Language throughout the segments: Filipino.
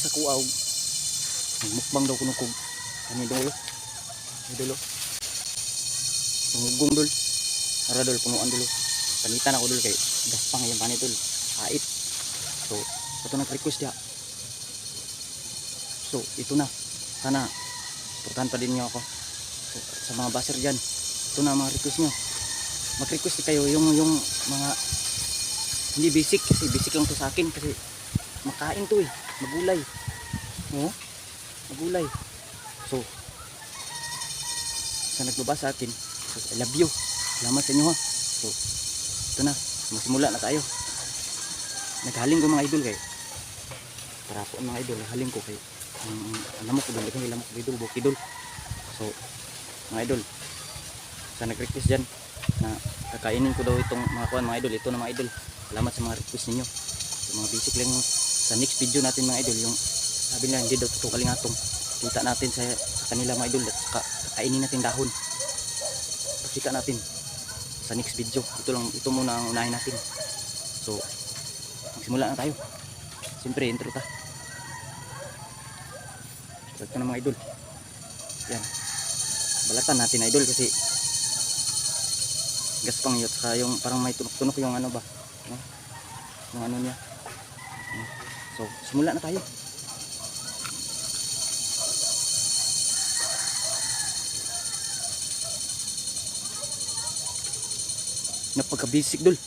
request ako og mukbang daw kuno kog ani dolo. Dolo. Tungugong dol. Ara dol punuan dolo. Panitan ako dol kay gaspang yung pani dol. Hait. So, ito nag-request ya. So, ito na. Sana suportahan pa din niyo ako. So, sa mga baser dyan, ito na mga request nyo. Mag-request kayo yung mga hindi basic, kasi basic lang to sa akin kasi makain to eh, magulay. No? Magulay. So, sa nagbaba sa akin, so, I love you. Salamat sa inyo ha. So, ito na, magsimula na tayo. Naghaling ko mga idol kay para po mga idol, haling ko kay lamok ko dol, kay lamok idol, bukidol. So, mga idol, sa nag-request dyan na kakainin ko daw itong mga kuhan mga idol, ito na mga idol. Salamat sa mga request ninyo. So, mga basic lang sa next video natin mga idol, yung sabi nila hindi daw totoo kalingatong, kita natin sa kanila mga idol, at saka kakainin natin dahon. Pakita natin sa next video. Ito muna ang unahin natin. So, magsimula na tayo. Siyempre intro ta. So, ito na mga idol. Yan. Balatan natin idol kasi gaspang yun. Saka yung parang may tunok-tunok yung ano ba. No? Yung ano niya. So, simula na tayo. Napaka-basic dol.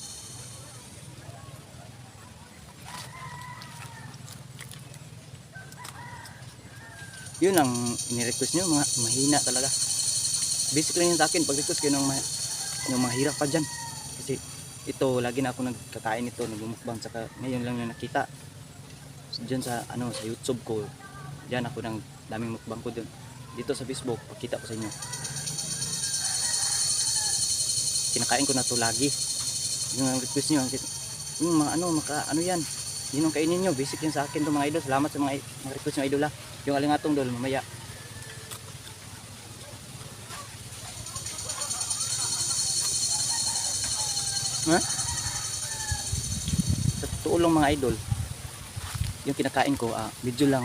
Yun ang ini-request nyo, mga mahina talaga. Basic lang yun sa akin, pag-request kayo ng yung mga hirap pa dyan. Kasi ito, lagi na ako nagkakain ito, nagmumukbang, saka ngayon lang na nakita. Dyan sa, sa YouTube ko, dyan ako ng daming mukbang ko dyan. Dito sa Facebook, pakita ko sa inyo. Kinakain ko na to lagi. Yung request nyo, yung mga yan. Yun ang kainin nyo, basic yun sa akin to mga idol. Salamat sa mga request nyo idol ha. Yung alingatong dol mamaya. Ha? Sa totoo lang mga idol, yung kinakain ko, medyo lang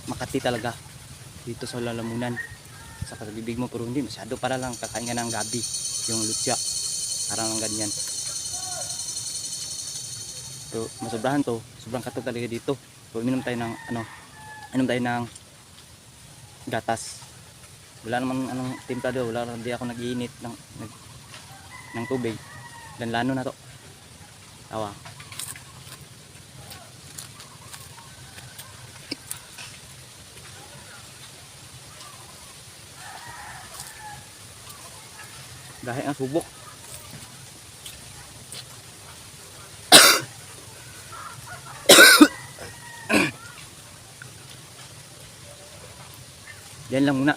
Makati talaga. Dito sa lalamunan. Sa bibig mo, pero hindi masyado, para lang kakain ka ng gabi. Yung lutsya. Parang lang ganyan. So, masobrahan to. Sobrang katog talaga dito. So, uminom tayo ng gatas. Wala namang timpla daw, hindi ako nag-iinit ng tubig. Lanlano na to. Tawa. Dahil ang subok. Yan lang muna.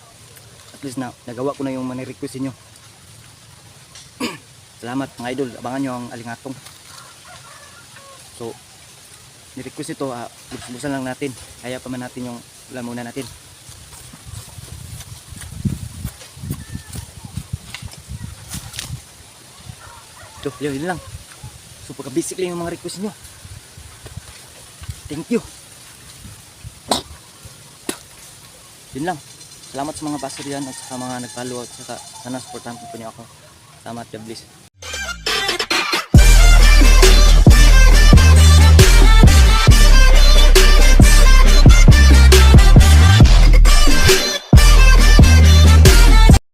At least na nagawa ko na yung mga request niyo. Salamat mga idol. Abangan nyo ang alingatong. So, ni-request ito, busan lang natin. Kaya pa man natin yung lamunan natin. So, yun lang. So, pagka-basic lang yung mga request nyo. Thank you. Yun lang. Salamat sa mga baser yan at sa mga nag-follow at saka sana supportahan po niyo ako. Salamat, God bless.